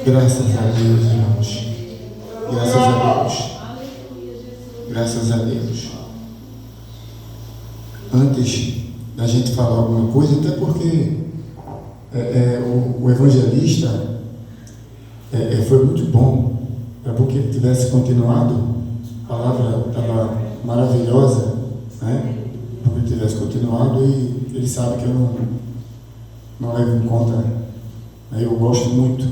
Graças a Deus, irmãos. Graças a Deus. Graças a Deus. Antes da gente falar alguma coisa, até porque o evangelista foi muito bom. É porque ele tivesse continuado, a palavra estava maravilhosa, né? Porque ele tivesse continuado, e ele sabe que eu não levo em conta, né? Eu gosto muito.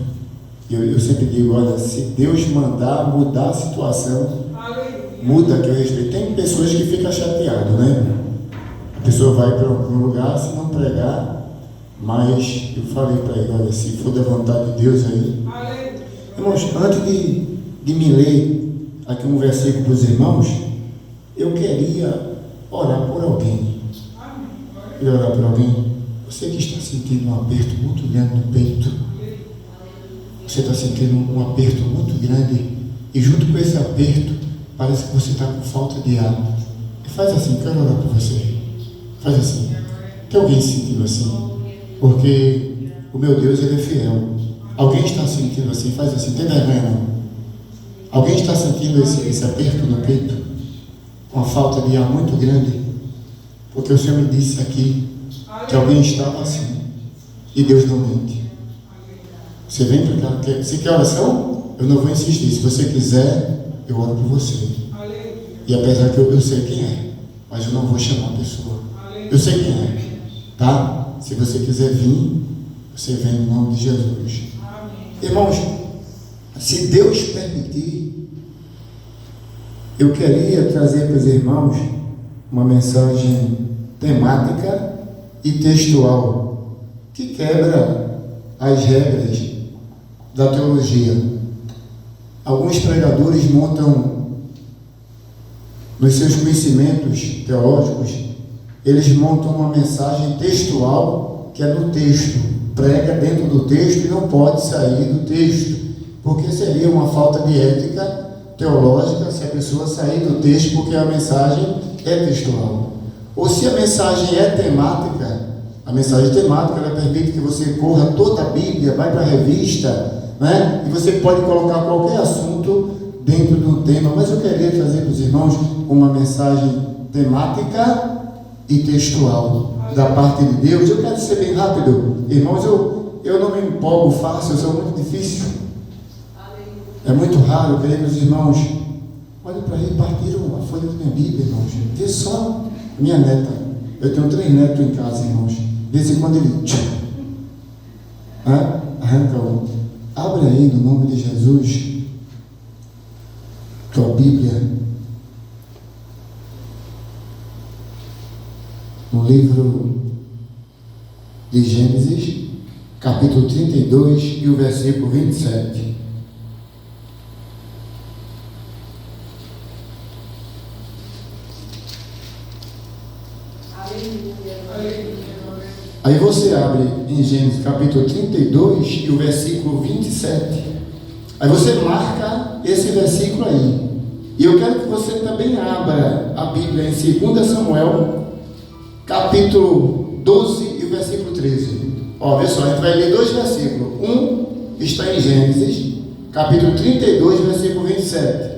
Eu sempre digo, olha, se Deus mandar mudar a situação, muda, que eu respeito. Tem pessoas que ficam chateadas, né? A pessoa vai para um lugar, se não pregar, mas eu falei para ele, olha, se for da vontade de Deus aí. Irmãos, antes de me ler aqui um versículo para os irmãos, eu queria orar por alguém. Queria orar por alguém. Você que está sentindo um aperto muito grande no peito, você está sentindo um aperto muito grande, e junto com esse aperto, parece que você está com falta de ar. E faz assim, quero orar por você. Faz assim. Tem alguém sentindo assim? Porque o meu Deus, Ele é fiel. Alguém está sentindo assim? Faz assim, tem vergonha não? Alguém está sentindo esse aperto no peito? Uma falta de ar muito grande? Porque o Senhor me disse aqui que alguém estava assim. E Deus não mente. Você vem para cá, você quer oração? Eu não vou insistir. Se você quiser, eu oro por você. E apesar que eu sei quem é, mas eu não vou chamar a pessoa. Eu sei quem é, tá? Se você quiser vir, você vem em nome de Jesus. Irmãos, se Deus permitir, eu queria trazer para os irmãos uma mensagem temática e textual que quebra as regras da teologia. Alguns pregadores montam nos seus conhecimentos teológicos, eles montam uma mensagem textual que é no texto, prega dentro do texto e não pode sair do texto, porque seria uma falta de ética teológica se a pessoa sair do texto, porque a mensagem é textual. Ou se a mensagem é temática, a mensagem temática ela permite que você corra toda a Bíblia, vai para a revista, né? E você pode colocar qualquer assunto dentro do tema, mas eu queria trazer para os irmãos uma mensagem temática e textual da parte de Deus. Eu quero ser bem rápido, irmãos. Eu não me empolgo fácil, eu sou muito difícil. É muito raro. Eu queria que os irmãos olhem para aí, partiram a folha da minha Bíblia, irmãos. Vê só minha neta. Eu tenho 3 netos em casa, irmãos. De vez em quando ele arranca um. Abre aí no nome de Jesus tua Bíblia no livro de Gênesis, capítulo 32 e o versículo 27. Aí você abre em Gênesis capítulo 32 e o versículo 27. Aí você marca esse versículo aí. E eu quero que você também abra a Bíblia em 2 Samuel capítulo 12 e o versículo 13. Ó, vê só, a gente vai ler 2 versículos. Um está em Gênesis capítulo 32, versículo 27.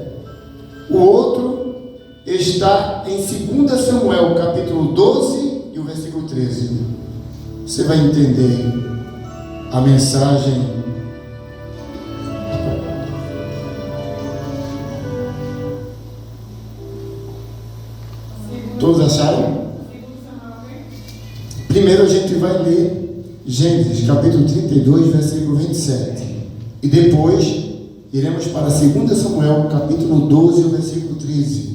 O outro está em 2 Samuel capítulo 12 e o versículo 13. Você vai entender a mensagem. Todos acharam? Primeiro a gente vai ler Gênesis capítulo 32, versículo 27. E depois iremos para 2 Samuel capítulo 12, versículo 13.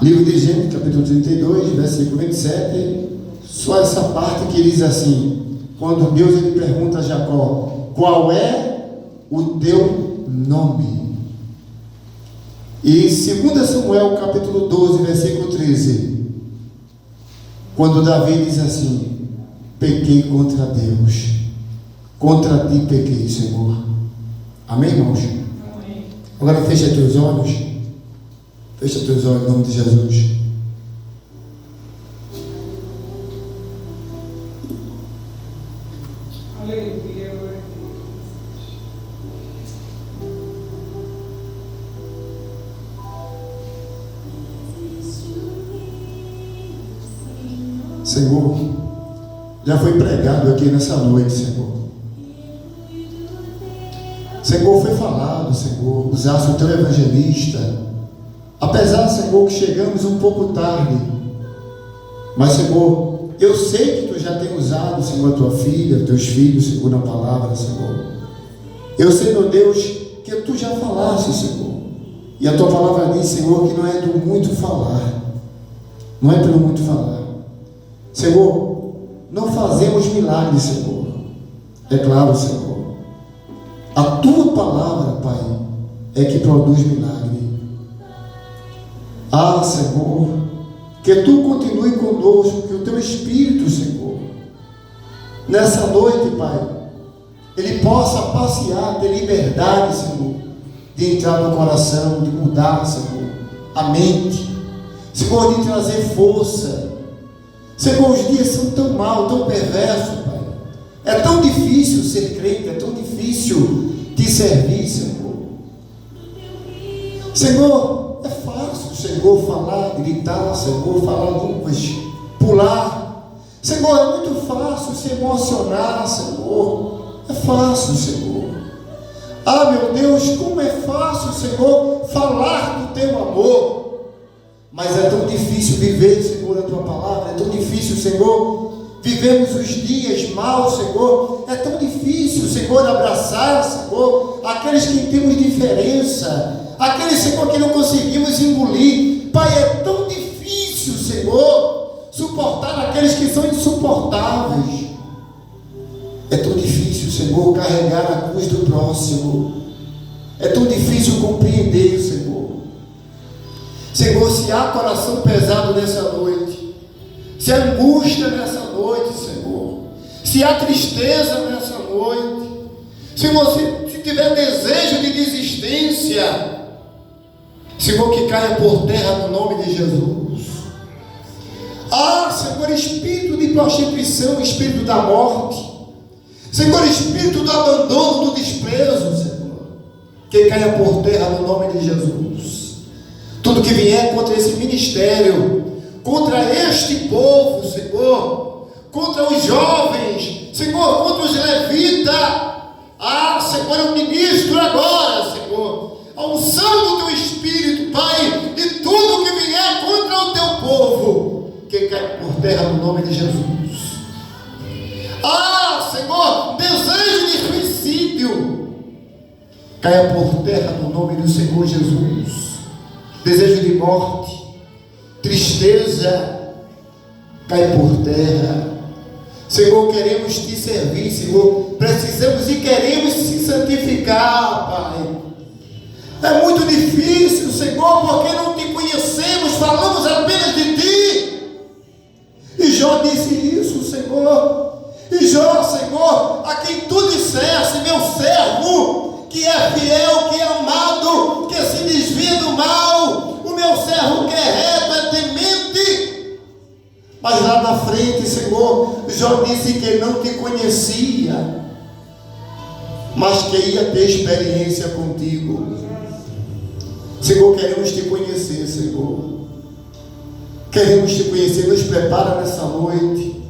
Livro de Gênesis, capítulo 32, versículo 27, só essa parte que diz assim: quando Deus ele pergunta a Jacó, qual é o teu nome? E 2 Samuel, capítulo 12, versículo 13, quando Davi diz assim: pequei contra Deus, contra ti pequei, Senhor. Amém, irmãos? Amém. Agora fecha teus olhos. Fecha teus olhos em nome de Jesus. Senhor, já foi pregado aqui nessa noite, Senhor. Senhor, foi falado, Senhor, usasse o teu evangelista. Apesar, Senhor, que chegamos um pouco tarde, mas, Senhor, eu sei que tu já tem usado, Senhor, a tua filha, teus filhos, Senhor, na palavra, Senhor. Eu sei, meu Deus, que tu já falaste, Senhor. E a tua palavra diz, Senhor, que não é do muito falar. Não é pelo muito falar. Senhor, não fazemos milagres, Senhor. É claro, Senhor. A tua palavra, Pai, é que produz milagre. Ah, Senhor, que tu continue conosco, que o teu Espírito, Senhor, nessa noite, Pai, ele possa passear, ter liberdade, Senhor, de entrar no coração, de mudar, Senhor, a mente, Senhor, de trazer força. Senhor, os dias são tão maus, tão perversos, Pai. É tão difícil ser crente, é tão difícil te servir, Senhor. Senhor, é fácil, Senhor, falar, gritar, Senhor, falar línguas, pular. Senhor, é muito fácil se emocionar, Senhor. É fácil, Senhor. Ah, meu Deus, como é fácil, Senhor, falar do teu amor. Mas é tão difícil viver, Senhor, a tua palavra. É tão difícil, Senhor, vivemos os dias maus, Senhor. É tão difícil, Senhor, abraçar, Senhor, aqueles que temos diferença, aqueles, Senhor, que não conseguimos engolir. Pai, é tão difícil, Senhor, suportar aqueles que são insuportáveis. É tão difícil, Senhor, carregar a cruz do próximo. É tão difícil compreender, Senhor. Senhor, se há coração pesado nessa noite, se há angústia nessa noite, Senhor, se há tristeza nessa noite, Senhor, se tiver desejo de desistência, Senhor, que caia por terra no nome de Jesus. Ah, Senhor, espírito de prostituição, espírito da morte, Senhor, espírito do abandono, do desprezo, Senhor, que caia por terra no nome de Jesus. Tudo que vier contra esse ministério, contra este povo, Senhor, contra os jovens, Senhor, contra os levitas, ah, Senhor, eu ministro agora, Senhor, a unção do teu Espírito, Pai, e tudo que vier contra o teu povo, que cai por terra no nome de Jesus. Ah, Senhor, desejo de suicídio, caia por terra no nome do Senhor Jesus. Desejo de morte, tristeza, cai por terra. Senhor, queremos te servir, Senhor, precisamos e queremos se santificar, Pai. É muito difícil, Senhor, porque não te conhecemos, falamos apenas de ti. E Jó disse isso, Senhor. E Jó, Senhor, a quem tu disseste, meu servo, que é fiel, que é amado, que se desvia do mal, o meu servo que é reto, é temente. Mas lá na frente, Senhor, Jó disse que não te conhecia, mas que ia ter experiência contigo. Senhor, queremos te conhecer, Senhor. Queremos te conhecer, nos prepara nessa noite,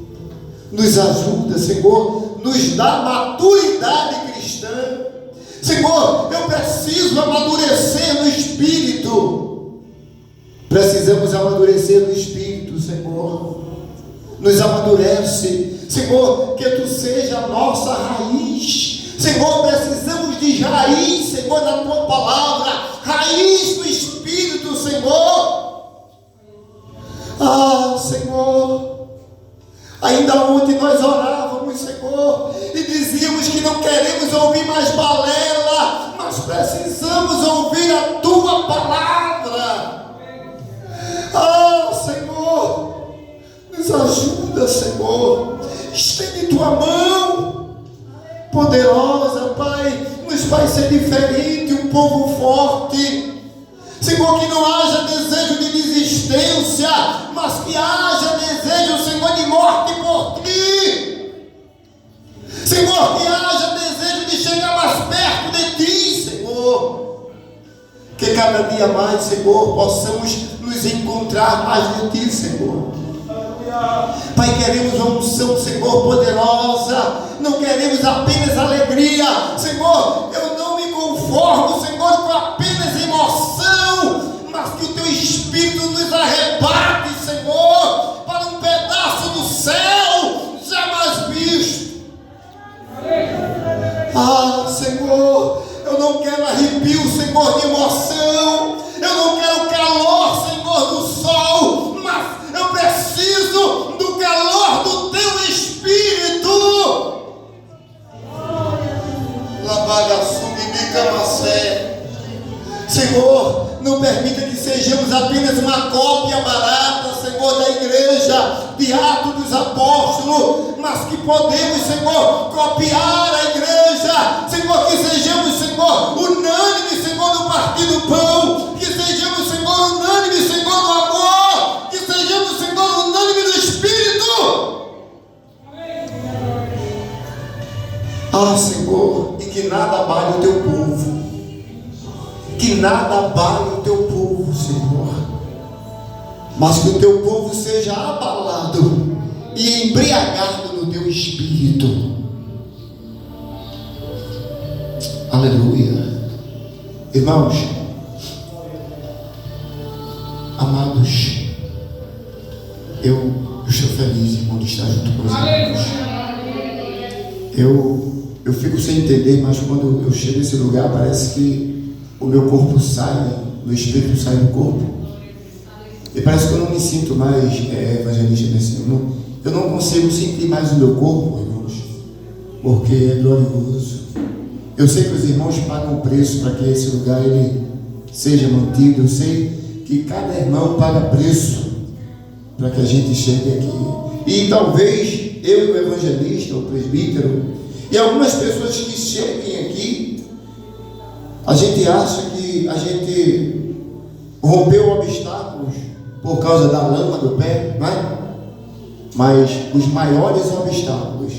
nos ajuda, Senhor, nos dá maturidade cristã. Senhor, eu preciso amadurecer no Espírito. Precisamos amadurecer no Espírito, Senhor. Nos amadurece, Senhor, que tu seja a nossa raiz. Senhor, precisamos de raiz, Senhor, na tua palavra, raiz do Espírito, Senhor. Ah, Senhor, ainda ontem nós orávamos, Senhor, e dizíamos que não queremos ouvir mais balela, mas precisamos ouvir a tua palavra. Ah, Senhor, nos ajuda, Senhor, estende tua mão poderosa, Pai, nos faz ser diferente, um povo forte. Senhor, que não haja desejo de desistência, mas que haja desejo, Senhor, de morte por ti. Senhor, Que cada dia mais, Senhor, possamos nos encontrar mais de Ti, Senhor. Pai, queremos uma unção, Senhor, poderosa. Não queremos apenas alegria, Senhor. Eu não me conformo, Senhor, com apenas emoção, mas que o Teu Espírito nos arrebate, Senhor, para um pedaço do céu jamais visto. Senhor, eu não quero arrepio, Senhor, de emoção. Eu não quero calor, Senhor, do sol, mas eu preciso do calor do Teu Espírito. Senhor, não permita que sejamos apenas uma cópia barata, Senhor, da igreja de Atos dos Apóstolos, mas que podemos, Senhor, copiar a igreja, Senhor, que sejamos, Senhor, unânimes, Senhor, no partir do pão, que sejamos, Senhor, unânimes, Senhor, no amor, que sejamos, Senhor, unânimes no Espírito. Senhor, e que nada abale o Teu povo, que nada abale o Teu povo, Senhor, mas que o Teu povo seja abalado e embriagado no Teu Espírito. Aleluia. Irmãos, amados, eu estou feliz, irmão, de estar junto com os irmãos. Eu fico sem entender, mas quando eu chego nesse lugar, parece que o meu corpo sai, o espírito sai do corpo. E parece que eu não me sinto mais evangelista nesse mundo. Eu não consigo sentir mais o meu corpo, irmãos, porque é glorioso. Eu sei que os irmãos pagam o preço para que esse lugar ele seja mantido. Eu sei que cada irmão paga preço para que a gente chegue aqui. E talvez eu e o evangelista, o presbítero, e algumas pessoas que cheguem aqui, a gente acha que a gente rompeu obstáculos por causa da lama do pé, não é? Mas os maiores obstáculos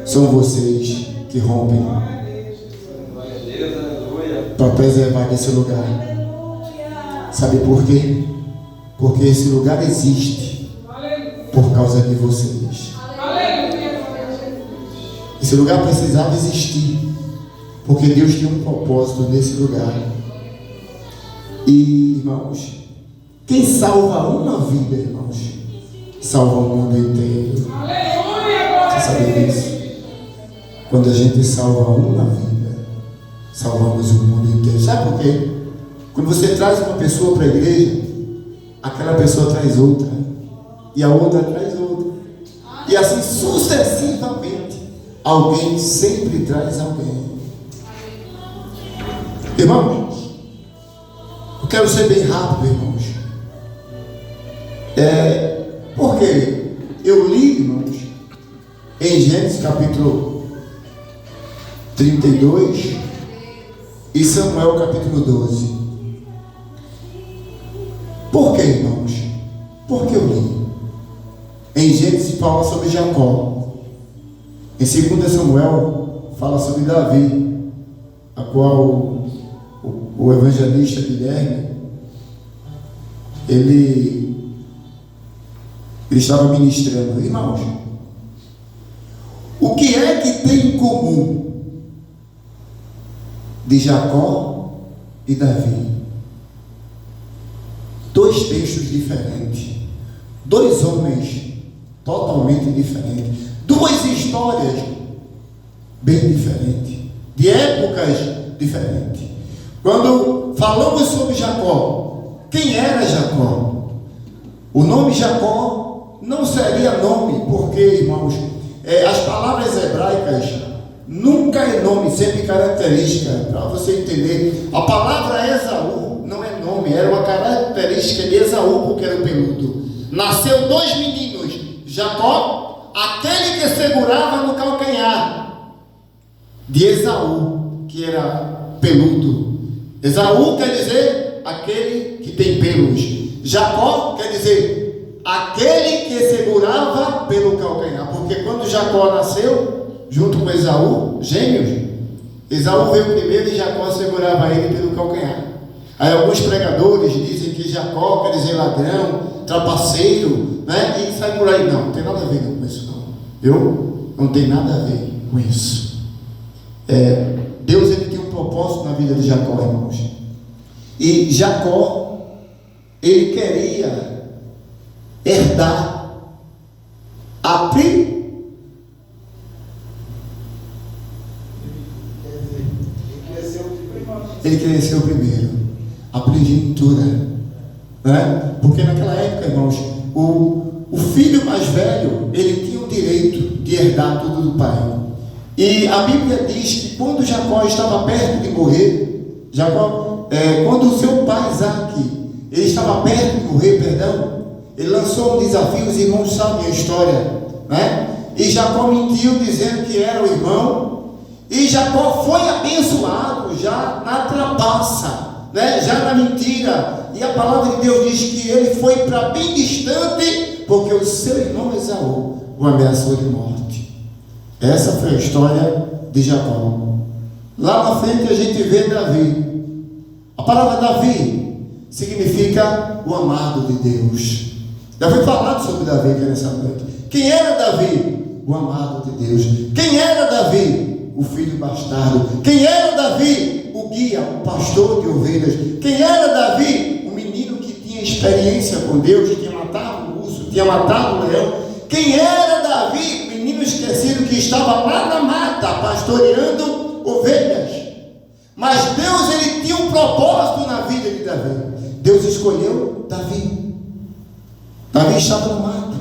são vocês que rompem para preservar esse lugar. Sabe por quê? Porque esse lugar existe por causa de vocês. Esse lugar precisava existir porque Deus tem um propósito nesse lugar. E, irmãos, quem salva uma vida, irmãos, salva o mundo inteiro. Você sabe disso? Quando a gente salva uma vida, salvamos o mundo inteiro. Sabe por quê? Quando você traz uma pessoa para a igreja, aquela pessoa traz outra, e a outra traz outra, e assim sucessivamente. Alguém sempre traz alguém. Irmãos, eu quero ser bem rápido, irmãos. Porque eu li, irmãos, em Gênesis capítulo 32 e Samuel capítulo 12. Por que, irmãos? Porque eu li. Em Gênesis fala sobre Jacó. Em 2 Samuel fala sobre Davi, a qual o evangelista Guilherme ele estava ministrando. Irmãos, o que é que tem em comum de Jacó e Davi? Dois textos diferentes, dois homens totalmente diferentes, duas histórias bem diferentes, de épocas diferentes. Quando falamos sobre Jacó, quem era Jacó? O nome Jacó não seria nome, porque, irmãos, as palavras hebraicas nunca é nome, sempre característica. Para você entender, a palavra Esaú não é nome, era uma característica de Esaú, porque era o peludo. Nasceu dois meninos, Jacó, aquele que segurava no calcanhar, de Esaú, que era peludo. Esaú quer dizer aquele que tem pelos. Jacó quer dizer aquele que segurava pelo calcanhar. Porque quando Jacó nasceu, junto com Esaú, gêmeos, Esaú veio primeiro e Jacó segurava ele pelo calcanhar. Aí alguns pregadores dizem que Jacó quer dizer ladrão, trapaceiro, né? E sai por aí. Não tem nada a ver com isso, não. Viu? Não tem nada a ver com isso. Deus, ele tinha um propósito na vida de Jacó, irmãos. E Jacó, ele queria herdar a Ele queria ser o primeiro, a primogenitura, né? Porque naquela época, irmãos, o filho mais velho, ele tinha o direito de herdar tudo do pai. E a Bíblia diz que quando Jacó estava perto de morrer, quando o seu pai Isaac, ele estava perto de morrer, ele lançou um desafio. Os irmãos sabem a história, né? E Jacó mentiu dizendo que era o irmão. E Jacó foi abençoado já na trapaça, né? Já na mentira. E a palavra de Deus diz que ele foi para bem distante, porque o seu irmão Esaú o ameaçou de morte. Essa foi a história de Jacó. Lá na frente a gente vê Davi. A palavra Davi significa o amado de Deus. Já foi falado sobre Davi aqui nessa noite. Quem era Davi? O amado de Deus. Quem era Davi? O filho bastardo. Quem era Davi? O guia, o pastor de ovelhas. Quem era Davi? O menino que tinha experiência com Deus, tinha matado o urso, tinha matado o leão. Quem era Davi? O menino esquecido que estava lá na mata, pastoreando ovelhas. Mas Deus, ele tinha um propósito na vida de Davi. Deus escolheu Davi. Davi estava no mato,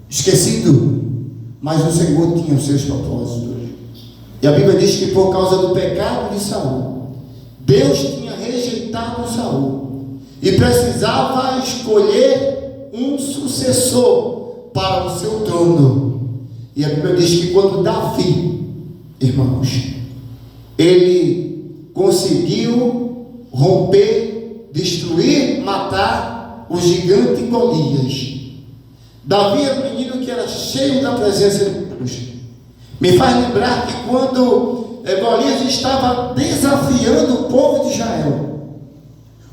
esquecido, mas o Senhor tinha os seus propósitos. E a Bíblia diz que por causa do pecado de Saul, Deus tinha rejeitado Saul e precisava escolher um sucessor para o seu trono. E a Bíblia diz que quando Davi, irmãos, ele conseguiu romper, destruir, matar o gigante Golias. Davi era um menino que era cheio da presença de Deus. Me faz lembrar que quando Golias estava desafiando o povo de Israel,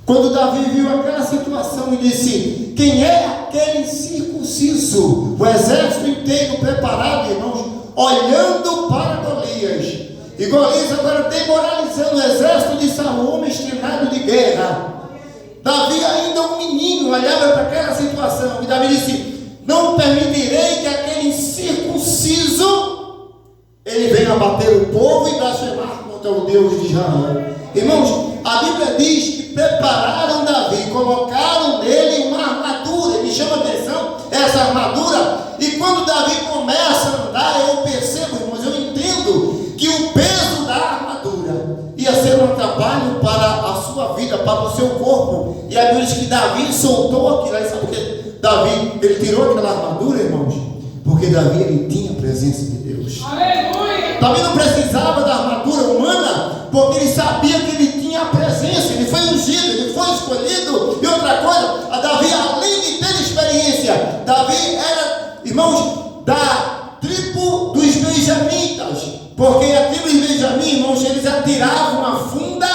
quando Davi viu aquela situação e disse: quem é aquele incircunciso? O exército inteiro preparado, irmãos, olhando para Golias. E Golias agora demoralizando o exército de Saul, homem treinado de guerra. Davi, ainda um menino, olhava para aquela situação e Davi disse: não permitirei que aquele incircunciso ele venha bater o povo e blasfemar contra o Deus de Israel. Irmãos, a Bíblia diz que prepararam Davi, colocaram nele uma armadura. E me chama a atenção essa armadura. E quando Davi começa a andar, eu percebo, irmãos, eu entendo que o peso da armadura ia ser um atrapalho para a sua vida, para o seu corpo. E a Bíblia diz que Davi soltou aquilo. Aí sabe por que Davi, ele tirou aquela armadura, irmãos? Porque Davi, ele tinha a presença de Deus. Aleluia! Davi não precisava da armadura humana, porque ele sabia que ele tinha a presença. Ele foi ungido, ele foi escolhido. E outra coisa, a Davi, além de ter experiência, Davi era, irmãos, da tribo dos benjamitas. Porque a tribo dos benjamitas, irmãos, eles atiravam uma funda,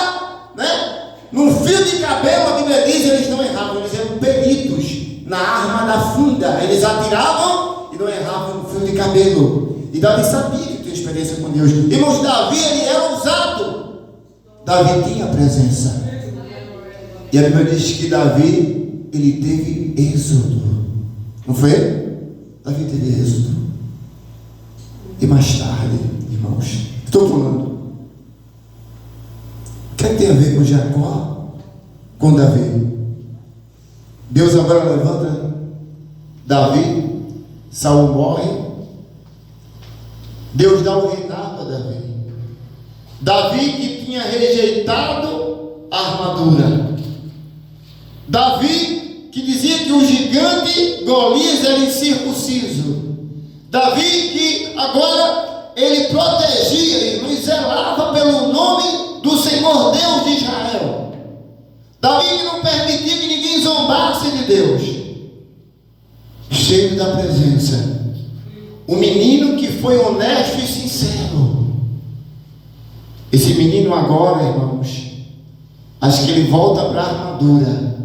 né? Num fio de cabelo, a Bíblia diz, eles não erravam, eles eram peritos na arma da funda. Eles atiravam e não erravam no fio de cabelo. E Davi sabia que tinha experiência com Deus. Irmãos, Davi, ele era ousado. Davi tinha presença. E a Bíblia diz que Davi, ele teve êxodo. Não foi? Davi teve êxodo. E mais tarde, irmãos, estou pulando. O que é que tem a ver com Jacó? Com Davi? Deus agora levanta Davi. Saul morre. Deus dá o reinado a Davi. Davi que tinha rejeitado a armadura. Davi que dizia que o gigante Golias era incircunciso. Davi que agora ele protegia e zelava pelo nome do Senhor Deus de Israel. Davi que não permitia que ninguém zombasse de Deus. Cheio da presença. Um menino que foi honesto e sincero. Esse menino agora, irmãos, Acho que ele volta para a armadura,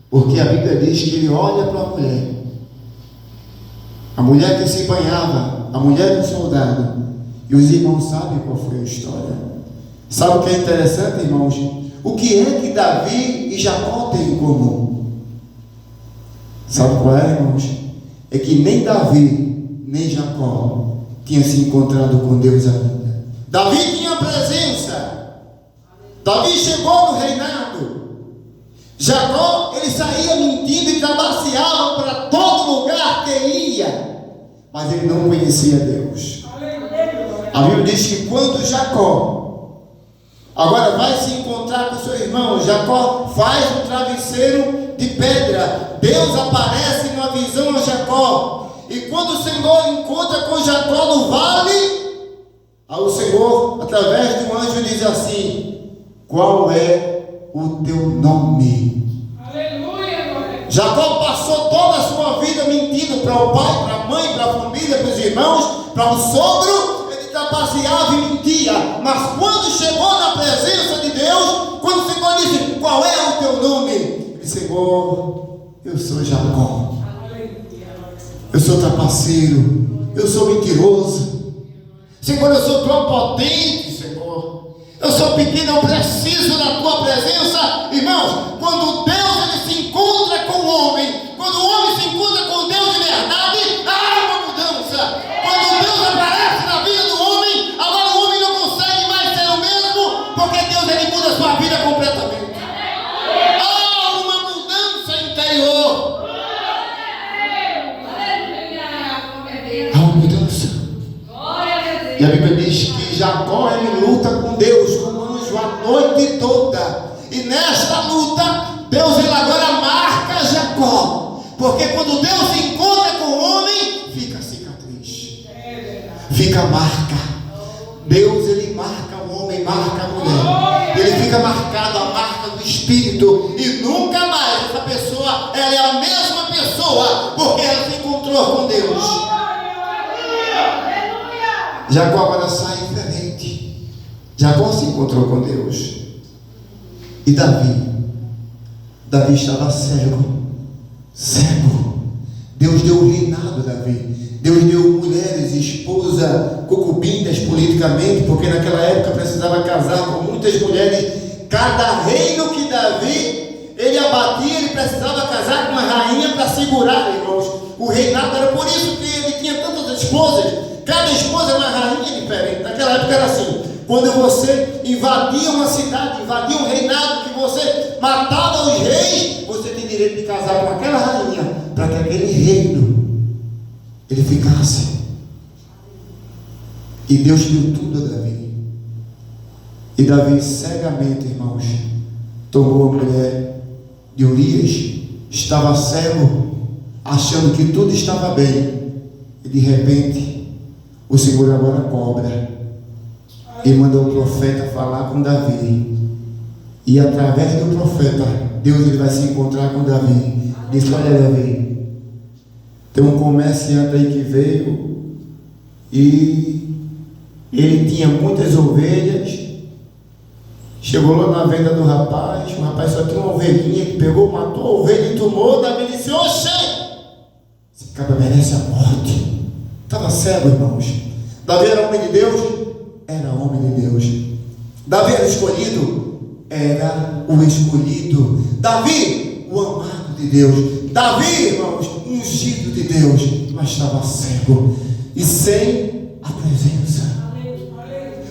porque a Bíblia diz que ele olha para a mulher que se banhava, a mulher do soldado, e os irmãos sabem qual foi a história. Sabe o que é interessante, irmãos? O que é que Davi e Jacó têm em comum? Sabe qual é, irmãos? É que nem Davi, nem Jacó tinha se encontrado com Deus ainda. Davi tinha presença. Davi chegou no reinado. Jacó, ele saía mentindo e trapaceava para todo lugar que ia, mas ele não conhecia Deus. A Bíblia diz que quando Jacó agora vai se encontrar com seu irmão, Jacó faz um travesseiro de pedra. Deus aparece numa visão a Jacó, e quando o Senhor encontra com Jacó no vale, o Senhor, através de um anjo, diz assim: qual é o teu nome? Aleluia! Jacó passou toda a sua vida mentindo para o pai, para a mãe, para a família, para os irmãos, para o sogro. Ele trapaceava e mentia, mas quando chegou na presença de Deus, quando o Senhor disse: qual é o teu nome? Ele Senhor, eu sou Jacó, eu sou trapaceiro, eu sou mentiroso, Senhor, eu sou prepotente, Senhor, eu sou pequeno, eu preciso da tua presença. Irmãos, quando Deus ele se encontra com o homem, quando o homem se encontra com Deus de verdade, há uma mudança. Quando Deus aparece na vida do homem, agora o homem não consegue mais ser o mesmo, porque Deus ele muda a sua vida completamente. Há uma mudança interior. Há uma mudança. E a Bíblia diz que Jacó ele luta com Deus, com o anjo, a noite toda. E nesta luta, Deus ele agora marca Jacó. Porque quando Deus se encontra com o homem, fica cicatriz, fica marca. Deus ele marca o homem, marca a mulher. Ele fica marcado, a marca do Espírito. E nunca mais essa pessoa, ela é a mesma pessoa, porque ela se encontrou com Deus. Jacó agora sai diferente. Jacó se encontrou com Deus. E Davi estava cego. Deus deu o reinado a Davi. Deus deu mulheres, esposa, concubinas politicamente, porque naquela época precisava casar com muitas mulheres. Cada reino que Davi ele abatia, ele precisava casar com uma rainha para segurar, irmãos, o reinado. Era por isso que ele tinha tantas esposas. Cada esposa é uma rainha diferente. Naquela época era assim: quando você invadia uma cidade, invadia um reinado, que você matava os reis, você tem direito de casar com aquela rainha, para que aquele reino ele ficasse. E Deus deu tudo a Davi. E Davi cegamente, irmãos, tomou a mulher de Urias, estava cego, achando que tudo estava bem, e de repente o Senhor agora cobra e manda o profeta falar com Davi. E através do profeta, Deus ele vai se encontrar com Davi. Diz: olha, Davi, tem um comerciante aí que veio e ele tinha muitas ovelhas. Chegou lá na venda do rapaz, o rapaz só tinha uma ovelhinha, ele pegou, matou a ovelha e tomou. Davi disse: oxe, esse cara merece a morte. Estava cego, irmãos. Davi era homem de Deus? Era homem de Deus. Davi era escolhido? Era o escolhido. Davi, o amado de Deus. Davi, irmãos, ungido de Deus, mas estava cego e sem a presença.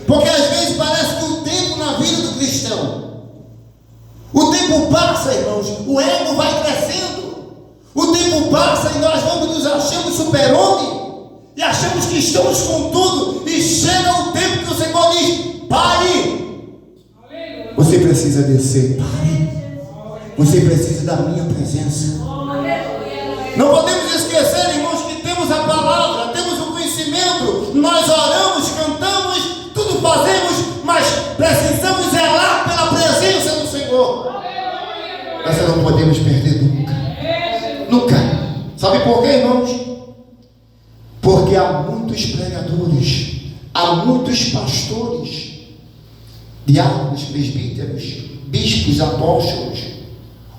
Porque às vezes parece que o tempo na vida do cristão, o tempo passa, irmãos, o ego vai crescendo, o tempo passa e nós vamos nos achando super-homem e achamos que estamos com tudo, e chega o tempo que o Senhor diz: pare, você precisa descer, pare, você precisa da minha presença. Não podemos esquecer, irmãos, que temos a palavra, temos o conhecimento, nós oramos, cantamos, tudo fazemos, mas precisamos zelar pela presença do Senhor. Nós não podemos perder nunca. Sabe por quê, irmãos? Porque há muitos pregadores, há muitos pastores, diáconos, presbíteros, bispos, apóstolos,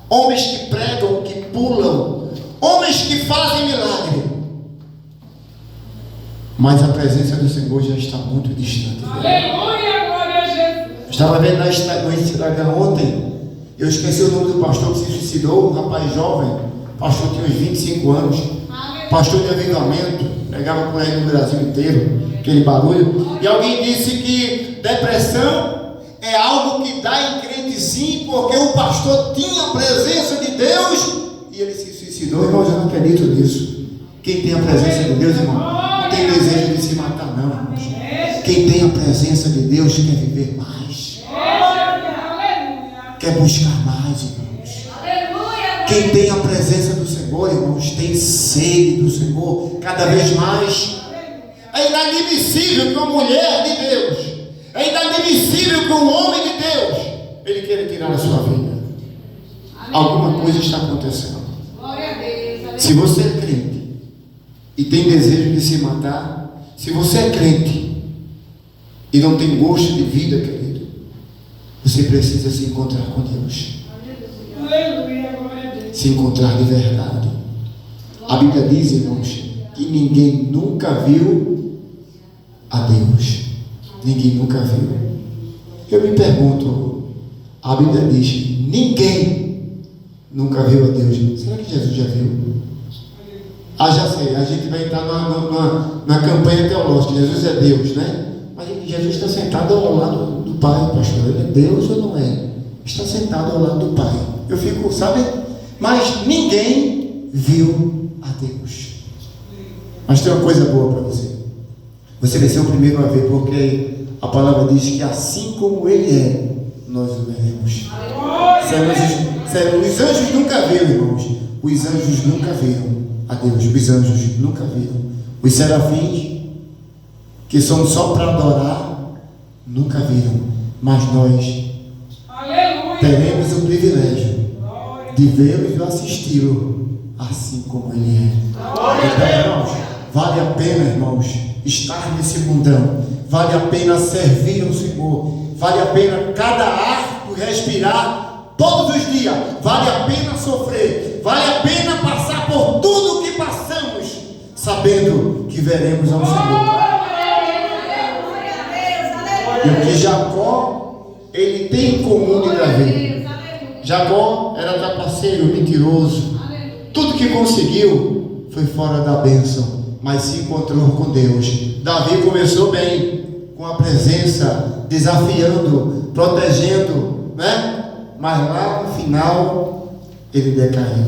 homens que pregam, que pulam, homens que fazem milagre, mas a presença do Senhor já está muito distante. Aleluia, glória a Jesus. Estava vendo no Instagram ontem, eu esqueci o nome do pastor que se suicidou, um rapaz jovem, pastor tinha uns 25 anos, pastor de avivamento, pregava com ele no Brasil inteiro, aquele barulho, e alguém disse que depressão é algo que dá em crente sim, porque o pastor tinha a presença de Deus, e ele se suicidou. Irmãos, eu não acredito nisso. Quem tem a presença de Deus, irmão, não tem desejo de se matar não, irmãos. Quem tem a presença de Deus quer viver mais, quer buscar mais, irmãos. Quem tem a presença do Senhor, irmãos, tem sede do Senhor cada vez mais. É inadmissível que uma mulher de Deus, é inadmissível que um homem de Deus, ele queira tirar a sua vida. Alguma coisa está acontecendo. Se você é crente e tem desejo de se matar, se você é crente e não tem gosto de vida, querido, você precisa se encontrar com Deus. Se encontrar de verdade. A Bíblia diz, irmãos, que ninguém nunca viu a Deus. Ninguém nunca viu. Eu me pergunto, a Bíblia diz que ninguém nunca viu a Deus. Será que Jesus já viu? Já sei, a gente vai entrar na campanha teológica, Jesus é Deus, né? Mas Jesus está sentado ao lado do Pai, pastor. Ele é Deus ou não é? Está sentado ao lado do Pai. Eu fico, sabe? Mas ninguém viu a Deus. Mas tem uma coisa boa para você. Você vai ser o primeiro a ver, porque a palavra diz que assim como Ele é, nós o veremos. Os anjos nunca viram, irmãos. Os anjos nunca viram a Deus. Os anjos nunca viram. Os serafins, que são só para adorar, nunca viram. Mas nós teremos o privilégio de vê-lo e assisti-lo assim como Ele é. Então, irmãos, vale a pena, irmãos, estar nesse mundão. Vale a pena servir ao Senhor. Vale a pena cada ar respirar todos os dias. Vale a pena sofrer. Vale a pena passar por tudo o que passamos, sabendo que veremos ao Senhor. E o que Jacó ele tem em comum de Davi. Jacó era trapaceiro, mentiroso. Tudo que conseguiu foi fora da bênção, mas se encontrou com Deus. Davi começou bem, com a presença, desafiando, protegendo, né? Mas lá no final ele decaiu,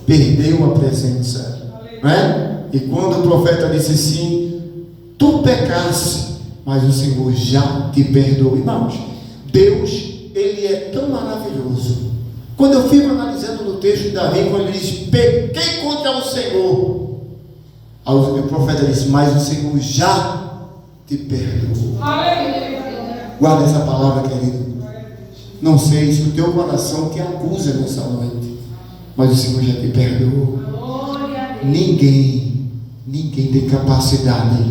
perdeu a presença, né? E quando o profeta disse assim: tu pecaste, mas o Senhor já te perdoou. Irmãos, Deus, Ele é tão maravilhoso. Quando eu fico analisando no texto de Davi, quando ele diz: pequei contra o Senhor, o profeta disse: mas o Senhor já te perdoou. Guarda essa palavra, querido. Não sei se o teu coração te acusa nessa noite, mas o Senhor já te perdoou. Ninguém tem capacidade,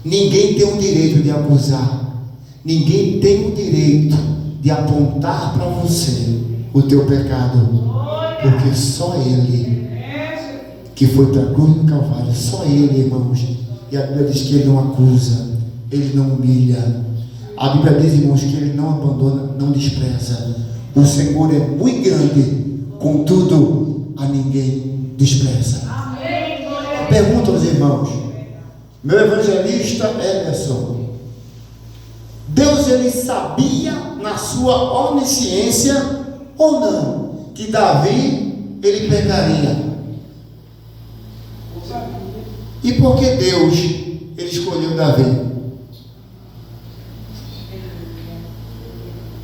ninguém tem o direito de acusar, ninguém tem o direito de apontar para você o teu pecado, porque só Ele que foi para a cruz do Calvário, só Ele, irmãos. E a Bíblia diz que Ele não acusa, Ele não humilha. A Bíblia diz, irmãos, que Ele não abandona, não despreza. O Senhor é muito grande, contudo a ninguém despreza. Pergunta aos irmãos: meu evangelista Emerson, Deus ele sabia na sua onisciência ou não que Davi ele pecaria? E por que Deus ele escolheu Davi?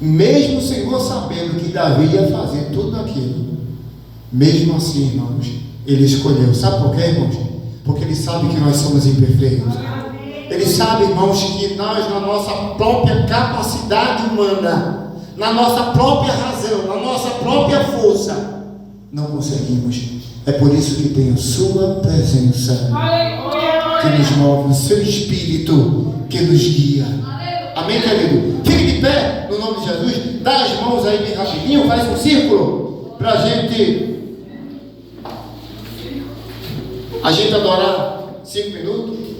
Mesmo o Senhor sabendo que Davi ia fazer tudo aquilo, mesmo assim, irmãos, Ele escolheu. Sabe por quê, irmãos? Porque Ele sabe que nós somos imperfeitos. Ele sabe, irmãos, que nós, na nossa própria capacidade humana, na nossa própria razão, na nossa própria força, não conseguimos. É por isso que tem a sua presença, que nos move, o seu Espírito que nos guia. Amém, querido? Fique de pé, no nome de Jesus. Dá as mãos aí bem rapidinho, faz um círculo para a gente adorar 5 minutos.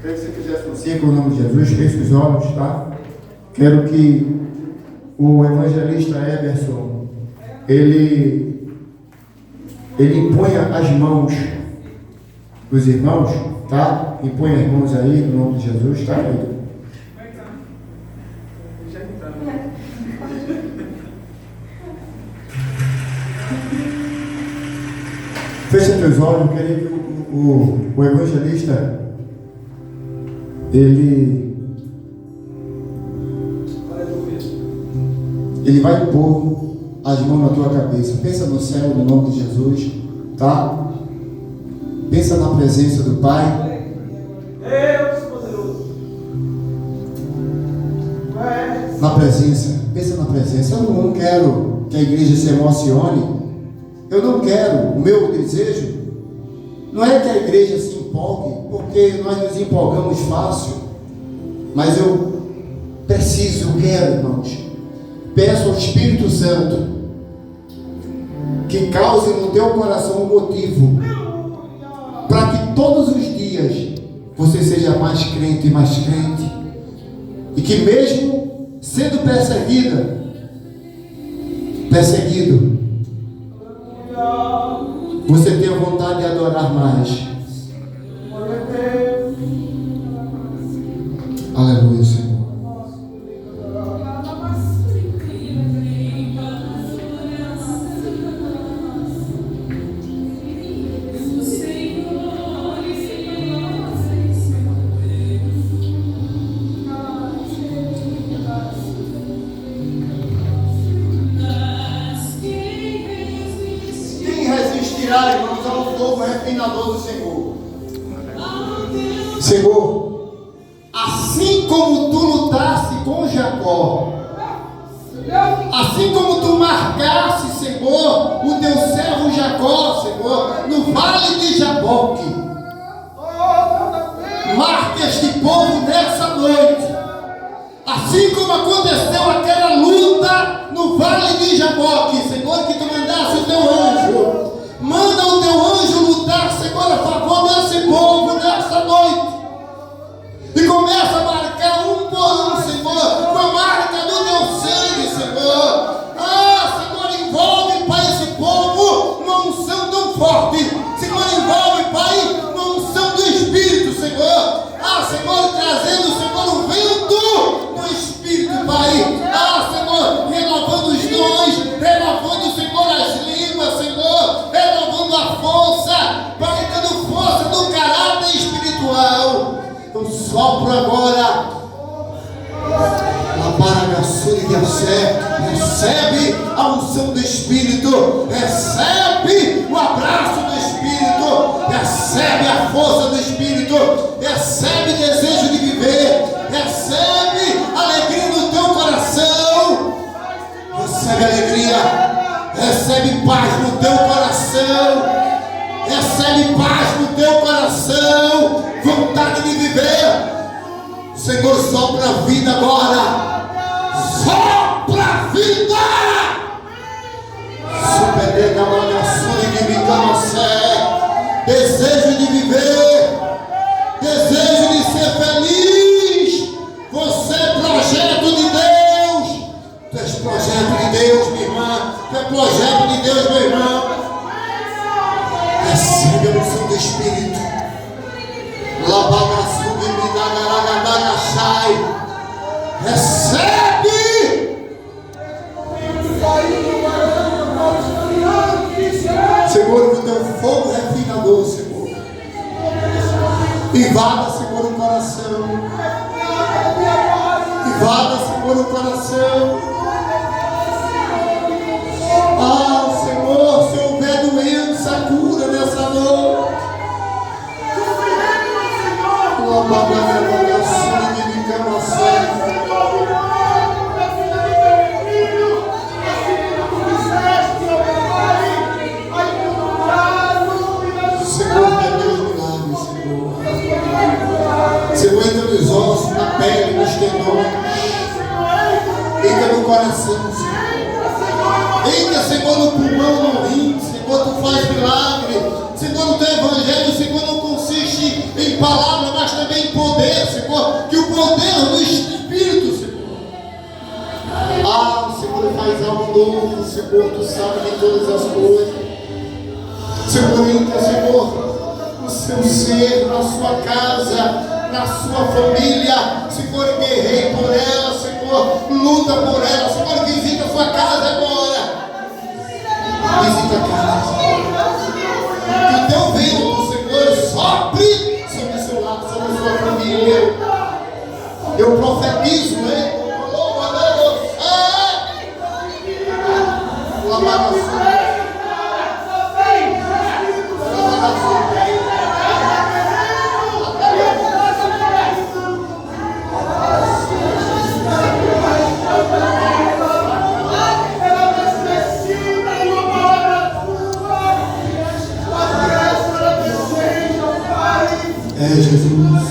Queria que você fizesse um círculo no nome de Jesus, feche os olhos, tá? Quero que o evangelista Eberson, ele imponha as mãos dos irmãos, tá? Impõe as mãos aí no nome de Jesus, tá, querido? Fecha teus olhos. Eu queria que o evangelista ele vai pôr as mãos na tua cabeça. Pensa no céu, no nome de Jesus, tá? Pensa na presença do Pai. Deus poderoso. Na presença, pensa na presença. Eu não quero que a igreja se emocione. Eu não quero, o meu desejo não é que a igreja se empolgue, porque nós nos empolgamos fácil. Mas eu quero, irmãos, peço ao Espírito Santo que cause no teu coração um motivo para que todos os dias você seja mais crente e mais crente, e que mesmo sendo perseguido, você tenha vontade de adorar mais. Aleluia, Senhor. Irmãos, ao fogo refinador do Senhor. Senhor, assim como tu lutaste com Jacó, assim como tu marcaste, Senhor, o teu servo Jacó, Senhor, no vale de Jaboque, marque este povo nessa noite, assim como aconteceu aquela luta no vale de Jaboque, Senhor, que tu mandaste o teu anjo. Manda o teu anjo lutar, Senhor, a favor desse povo nessa noite. E começa a marcar um por um, Senhor, com a marca do teu sangue, Senhor. Senhor, envolve, Pai, esse povo numa unção tão forte. Senhor, envolve, Pai, numa unção do Espírito, Senhor. Senhor, trazendo, Senhor, o vento do Espírito, Pai. Senhor, renovando os dons, renovando, Senhor, as línguas, Senhor, renovando a força, Pai, dando força do caráter espiritual. Eu sopro agora. Recebe a unção do Espírito, recebe o abraço do Espírito, recebe a força do Espírito, recebe desejo de viver, recebe alegria no teu coração, recebe alegria, recebe paz no teu coração, recebe paz no teu coração, vontade de viver. Senhor, sopra a vida agora. Sopra a vida. Desejo de viver, desejo de ser feliz. Você é projeto de Deus. Tu és projeto de Deus, minha irmã. Tu é projeto de Deus, meu irmão. Recebe a unção do Espírito. Recebe. Senhor, o teu fogo refinador, Senhor. Invada, Senhor, o coração. Invada, Senhor, o coração. Senhor, se houver doença, cura nessa noite. nos ossos, na pele, nos tendões. Entra no coração, Senhor. Entra, Senhor, no pulmão, no rim. Senhor, tu faz milagre. Senhor, no teu evangelho, Senhor, não consiste em palavra, mas também em poder, Senhor. Que o poder do Espírito, Senhor. Ah, o Senhor faz algo novo, Senhor, tu sabe de todas as coisas. Senhor, entra, Senhor, no seu ser, na sua casa, na sua família. Senhor, guerreie por ela, Senhor, luta por ela. Senhor, visita a sua casa agora. Visita a casa. Que o teu vento, Senhor, sopre sobre o seu lar, sobre a sua família. Eu profetizo, né? É Jesus.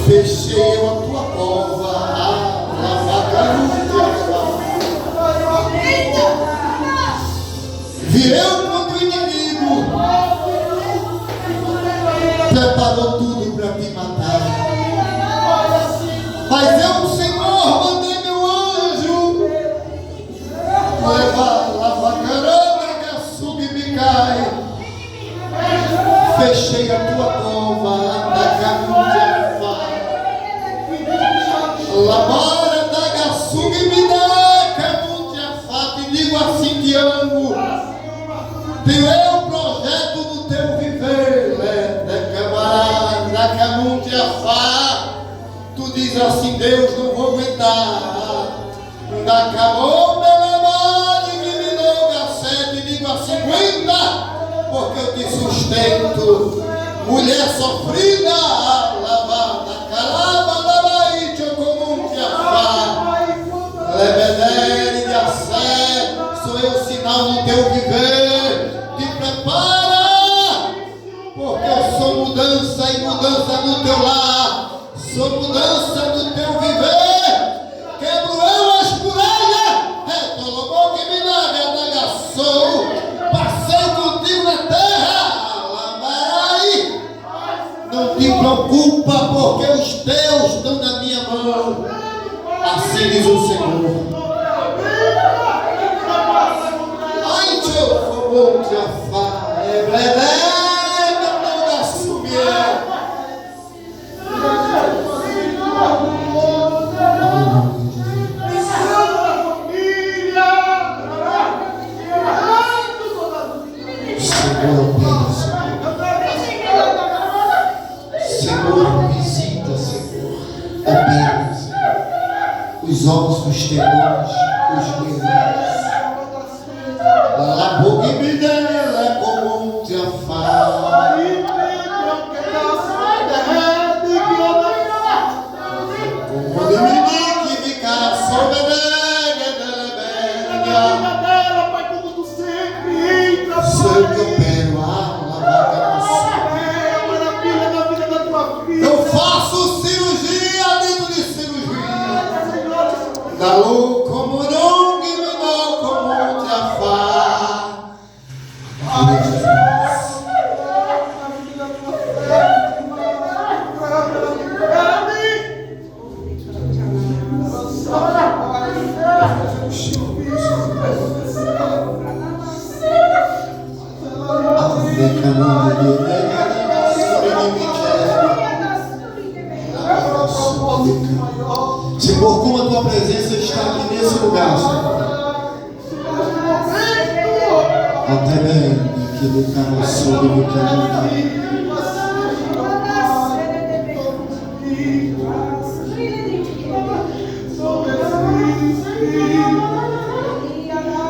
Fechei a tua cova, virei contra o inimigo, preparou tudo para me matar. Mas eu, Senhor, mandei meu anjo levar lava caramba, açúcar e me cai. Fechei a tua cova, da caminha. Labora da gaçuga e me dá camunte a fato e digo assim te amo. Teu é o projeto do teu viver, né? Camarada, da camunte a fato. Tu diz assim, Deus, não vou aguentar. Da camou, e me dou gacete e digo assim, aguenta, porque eu te sustento. Mulher sofrida, lavada, calava, Lebedere de Assé, sou eu sinal do teu viver. Te prepara, porque eu sou mudança e mudança no teu lar. Sou mudança no teu viver. Quebro eu as muralhas, retolobou que me nagaçou. Passei contigo na terra, Lamarai. Não te preocupa, porque os teus estão na minha mão. Assim diz o Senhor. Ai, teu favor, te afar, é verdade, não dá subir. Senhor, visita, Senhor, opera, os ossos, os tendões, os nervos. La boca me dela como te afar. Como de mim que me caçou, sei que eu quero a lavaca. Eu falo. Dalô como não guinou como te afar. Senhor, como a tua presença está aqui nesse lugar, Senhor. Até bem que do carro sobre o caminho.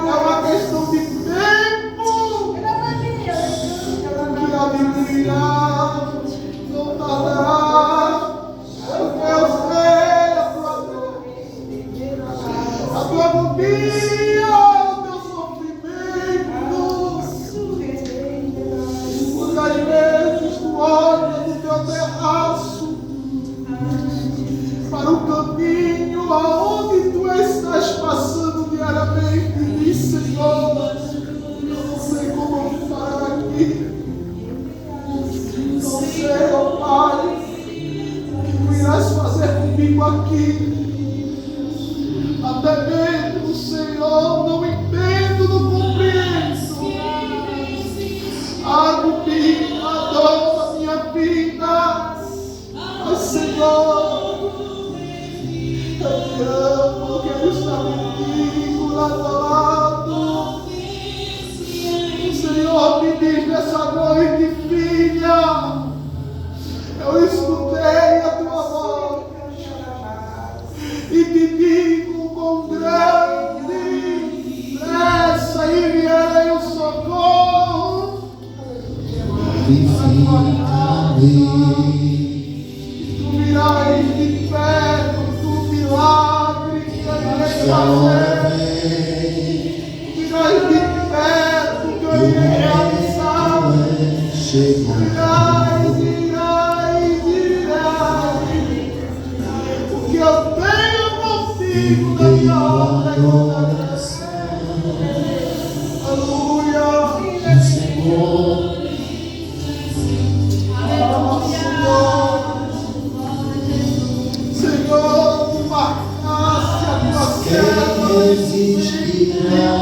É uma questão de tempo que a Bíblia não dará. Eu sei a tua dor, a tua agonia, o teu sofrimento. Muitas vezes tu olha do teu terraço para o caminho aonde tu estás passando diariamente e diz: Senhor, eu não sei como eu vou parar aqui. Não sei, ó Pai, o que tu irás fazer comigo aqui. Até mesmo, Senhor, não entendo, não compreendo. Algo que a dor da minha vida. Mas, Senhor, eu te amo, quero estar contigo lado a lado. O Senhor me diz nessa noite: filha, eu escutei a tua voz e te digo com grande pressa e virei o socorro. Tu virás de perto do milagre que eu irei fazer. Virás de perto que eu irei realizar. Virás. O que eu tenho contigo na minha obra de coração. Aleluia. Senhor. Senhor, tu marcaste a tua serva. Existirá,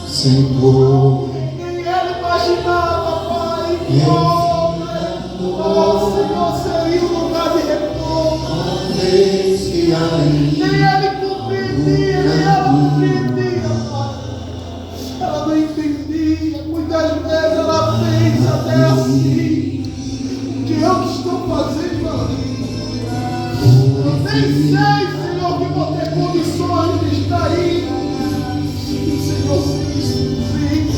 Senhor. Nem ele imaginava, Pai, que oh Senhor, seria um lugar de retorno. Nem ele compreendia, nem ela compreendia, Pai. Ela não entendia. Muitas vezes ela pensa até assim: o que eu que estou fazendo ali? Eu nem sei, Senhor, que vou ter condições de estar aí. E o Senhor simplesmente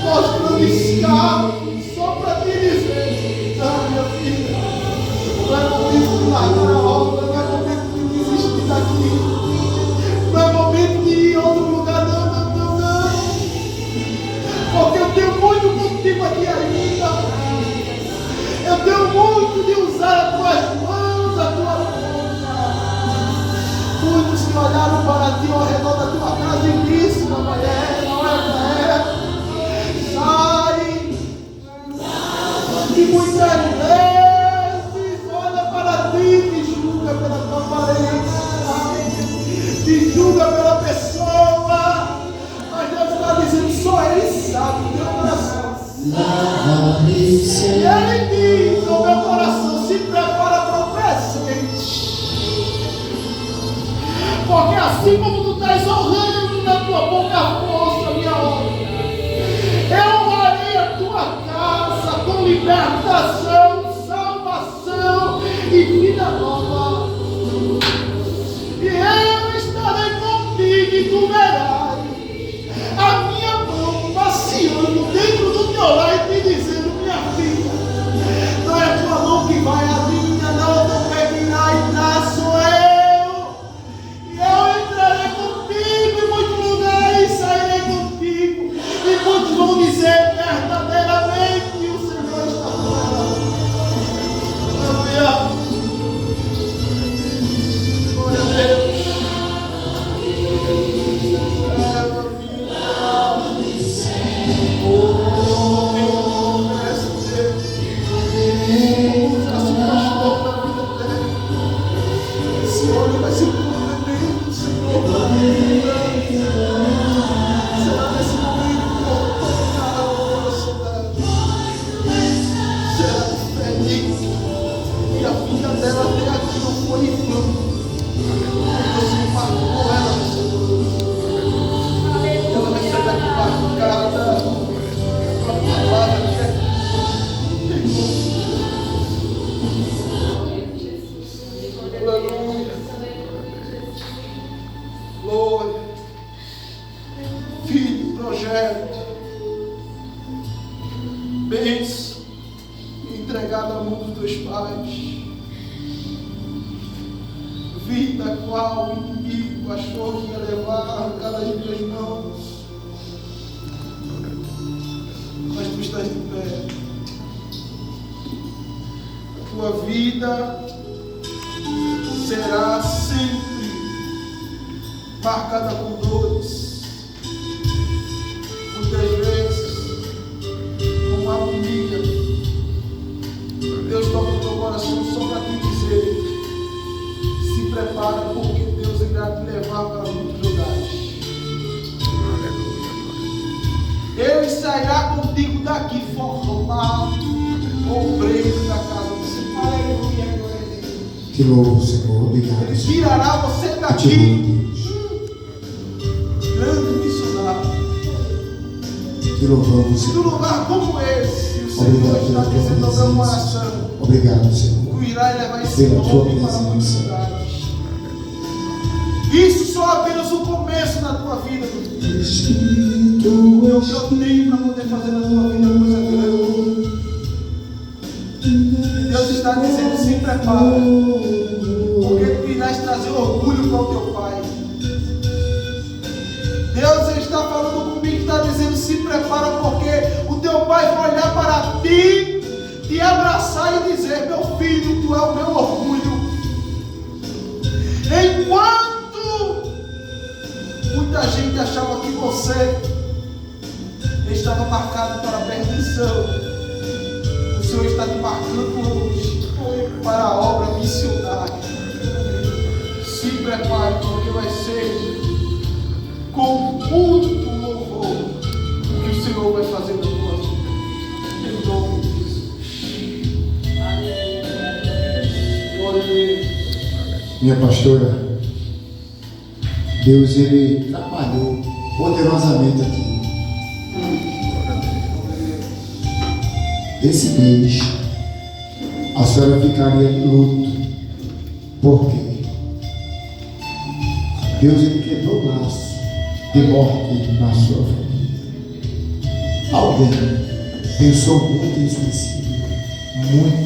mostrando escape só para te dizer: não, minha filha, não é momento de largar a obra, não é momento de desistir daqui, não é momento de ir a outro lugar, não. Porque eu tenho muito contigo aqui ainda. Eu tenho muito de usar as tuas mãos, a tua boca. Muitos que olharam para ti ao redor da tua casa e disse: não é para ela. Sai. E muitas vezes olha para ti e te julga pela tua aparência, te julga pela pessoa. Mas Deus está dizendo: só Ele sabe o teu coração. Ele diz: o meu coração se prepara para o presente. Porque assim como tu estás honrando na tua boca força, minha obra, eu honrarei a tua casa com libertação, salvação e vida nova. E eu estarei contigo e tu verás a minha mão passeando dentro do teu lar e te dizendo: minha filha, não é a tua mão que vai, a minha, não pedirá e trás sou eu. E eu entrarei contigo em muitos lugares, sairei contigo. E muitos vão dizer: verdadeiramente o Senhor está falando. foi em fruto. Você marcou ela no seu nome. Ela recebe aqui marcada a palavra que é aleluia. Glória. Filho, projeto. Bênção. Entregada à mão dos teus pais. Vida a qual o inimigo achou que ia levar, arrancar das tuas mãos. Mas tu estás de pé. A tua vida será sempre marcada com dores. Muitas vezes, com agonia. Deus toca o teu coração só para te dizer: se prepara, porque Deus irá te levar para muitos lugares. Ele sairá contigo daqui formado, obreiro da casa do Senhor. Aleluia, glória a Deus. Te louvo, Senhor. Obrigado, Ele Senhor. tirará você Eu te daqui, louvo, Deus. grande missionário, Te louvamos, num Senhor. lugar como esse. O Senhor Obrigado está pela tua dizendo ao meu presença. coração: Obrigado, Senhor. tu irás levar esse Pela tua nome para muitos presença. lugares. Isso só apenas o começo da tua vida, meu filho. Espírito, O que eu tenho para poder fazer na tua vida coisa grande. E Deus está dizendo: se prepara, porque tu irás trazer orgulho para o teu pai. Deus está falando comigo, está dizendo: se prepara, porque o teu pai vai olhar para ti, te abraçar e dizer: meu filho, tu é o meu orgulho. Enquanto muita gente achava que você estava marcado para a perdição, o Senhor está te marcando hoje para a obra missionária. Se prepare, porque vai ser com muito louvor o que o Senhor vai fazer na tua vida. Em nome de Jesus. Glória a Deus. minha pastora, Deus, Ele trabalhou poderosamente aqui. Esse mês, a senhora ficaria em luto. Por quê? Deus, Ele quebrou o laço de morte na sua família. Alguém pensou muito em suicídio, muito.